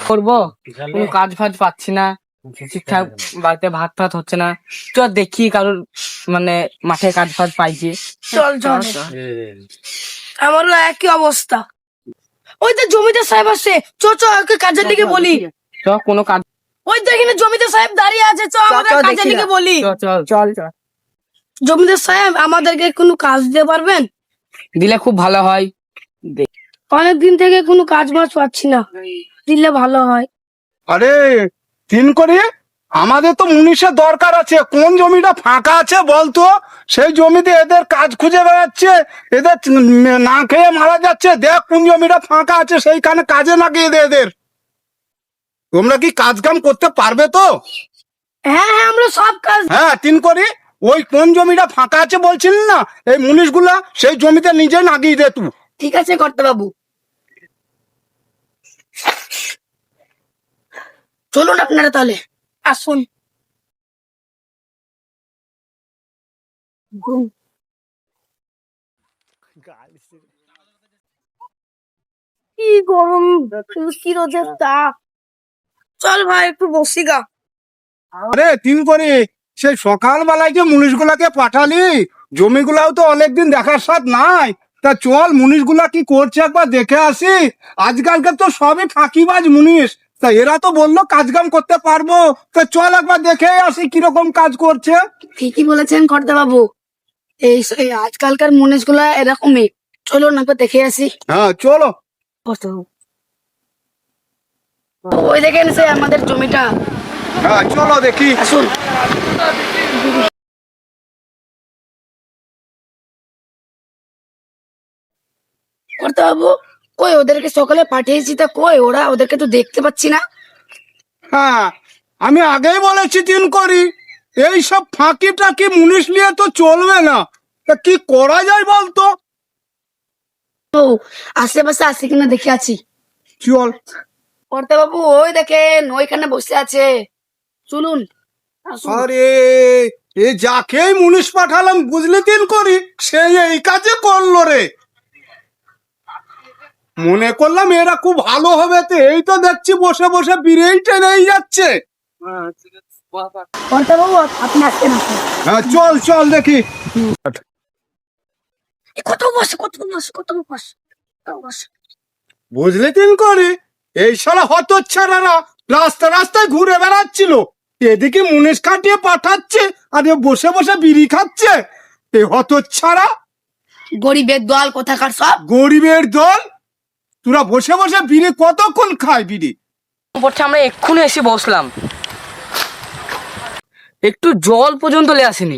করবো, কোনো কাজ ফাজ পাচ্ছি না, ঠিকঠাক বাড়িতে ভাত ফাত হচ্ছে না। চল দেখি কারোর মানে মাঠে কাজ ফাজ পাইছি। চল চল, আমারও একই অবস্থা। ওই তো জমিদার সাহেব আসছে, চ চ ওকে কাজের লিগে বলি। চ কোনো কাজ, ওই তো এখানে জমিদার সাহেব দাঁড়িয়ে আছে, চ আমাদের কাজের লিগে বলি। চল চল চল। জমিদার সাহেব, আমাদেরকে কোনো কাজ দিতে পারবেন? দিলে খুব ভালো হয়। অনেকদিন থেকে কোনো কাজ বাজ পাচ্ছি না, দিলে ভালো হয়। আরে তিন করে আমাদের তো মুনিশের দরকার আছে। কোন জমিটা ফাঁকা আছে বলতো? সেই জমিতে এদের কাজ খুঁজে বেড়াচ্ছে, এদের না খেয়ে মারা যাচ্ছে। দেখ কোন জমিটা ফাঁকা আছে, সেইখানে কাজে লাগিয়ে দে এদের। তোমরা কি কাজ কাম করতে পারবে তো? হ্যাঁ হ্যাঁ, আমরা সব কাজ। হ্যাঁ তিন করে ওই কোন জমিটা ফাঁকা আছে বলছিলি না, এই মুনিশগুলা সেই জমিতে নিজে লাগিয়ে দে তুই। ঠিক আছে কর্তা বাবু, চলুন আপনারা তাহলে আসুন। কি গরম, কি রোদের তাপ। চল ভাই একটু বসি গা। আরে তিন করে সেই সকালবেলায় যে মুনিশগুলাকে পাঠালি, জমিগুলাও তো অনেকদিন দেখার স্বাদ নাই। তা চল মুনিশগুলা কি করছে একবার দেখে আসি। আজকালকার তো সবই ফাঁকিবাজ মুনিশ। তা এরা তো বললো কাজ কাম করতে পারবো, তা চল একবার দেখে আসি কিরকম কাজ করছে। ঠিকই বলেছেন কর্তা বাবু, এই এই আজকালকার মুনিশ গুলা এরকমই। চলুন একবার দেখে আসি। হ্যাঁ চলো। ওই দেখেন সে আমাদের জমিটা। হ্যাঁ চলো দেখি। আসুন। কর্তা বাবু, কই ওদেরকে সকালে পাঠিয়েছি, তা কই ওরা? ওদেরকে তো দেখতে পাচ্ছি না। হ্যাঁ আমি আগেই বলেছি তিন করি, এইসব ফাঁকি টাকি মুনিশ নিয়ে তো চলবে না। তা কি করা যায় বলতো? ও আশেপাশে আছে কিনা দেখে আছি। চল। কর্তা বাবু ওই দেখেন ওইখানে বসে আছে, চলুন আসুন। আরে এ যাকেই মুনিশ পাঠালাম বুঝলি তিন করি, সেই এই কাজে করলো রে। মনে করলাম এরা খুব ভালো হবে, তো এই তো দেখছি বসে বসে বিড়েই টেনেই যাচ্ছে। কর্তা বাবু আপনি আসেন আসেন। হ্যাঁ চল চল দেখি। কত বসে কত বসে কত বসে কত বসে। বুঝলি তিন করি, এই শালা হতচ্ছাড়ারা রাস্তা রাস্তায় ঘুরে বেড়াচ্ছিল, এদিকে মুনিশ কাটিয়ে পাঠাচ্ছে আর এ বসে বসে বিড়ি খাচ্ছে। এ হতচ্ছাড়া গরিবের দল কোথাকার সব। গরিবের দল, তোরা বসে বসে বিড়ি কতক্ষণ খায় বিড়ি? পড়ছে, আমরা এক্ষুনি এসে বসলাম, একটু জল পর্যন্ত লে আসেনি।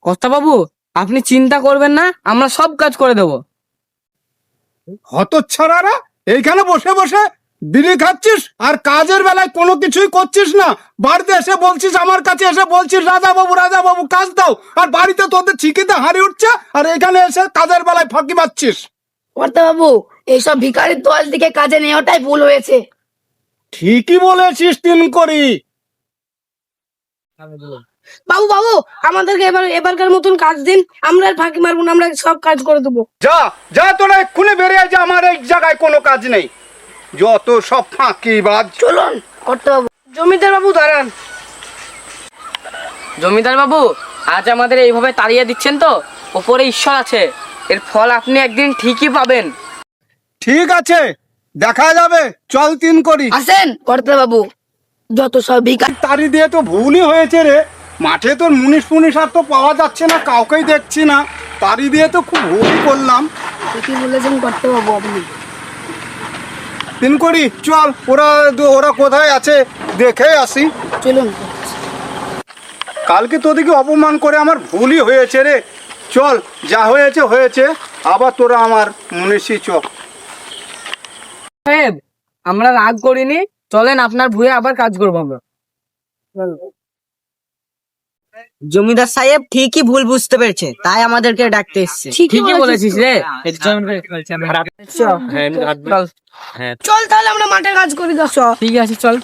কর্তা বাবু আপনি চিন্তা করবেন না, আমরা সব কাজ করে দেবো। হতচ্ছাড়ারা এইখানে বসে বসে বিড়ি খাচ্ছিস আর কাজের বেলায় কোনো কিছুই করছিস না। বাড়িতে এসে বলছিস, আমার কাছে এসে বলছিস রাজা বাবু কাজ দাও, আর বাড়িতে তোদের চিকিতে হারিয়ে উঠছে, আর এখানে এসে কাজের বেলায় ফাঁকি মারছিস। কর্তা বাবু এইসব ভিখারির দল দিকে কাজে নেওয়াটাই ভুল হয়েছে। ঠিকই বলেছিস তিন করি। বাবু বাবু আমাদেরকে এবারকার মতন কাজ দিন, আমরা আর ফাঁকি মারবো না, আমরা সব কাজ করে দেবো। যা যা তোরা এক্ষুনি বেরিয়ে যা, আমার এই জায়গায় কোনো কাজ নেই, যত সব ফাঁকিবাজ। চলুন কর্তা বাবু। জমিদার বাবু দাঁড়ান। জমিদার বাবু আজ আমাদের এইভাবে তাড়িয়ে দিচ্ছেন তো, ওপরে ঈশ্বর আছে, এর ফল আপনি একদিন ঠিকই পাবেন। ঠিক আছে দেখা যাবে, চল তিন করি। আসেন কর্তা বাবু, যত সব ভিখারি। তারি দিয়ে তো ভুলই হয়েছে রে, মাঠে তোর মুনিশ ফুনিশ আর তো পাওয়া যাচ্ছে না, কাউকেই দেখছি না, তারি দিয়ে তো খুব ভুলই করলাম। ঠিকই বলেছেন কর্তা বাবু আপনি। তিন করি চল, ওরা কোথায় আছে দেখে আসি। চলুন। কালকে তোদেরকে অপমান করে আমার ভুলই হয়েছে রে। চল যা হয়েছে হয়েছে, আবার তোরা আমার মুনিশি চ। সাহেব আমরা রাগ করিনি, চলেন আপনার ভুয়ে আবার কাজ করবো আমরা। জমিদার সাহেব ঠিকই ভুল বুঝতে পেরেছে, তাই আমাদেরকে ডাকতে এসেছে। ঠিকই বলেছিস রে। চল তাহলে আমরা মাঠে কাজ করি। ঠিক আছে চল।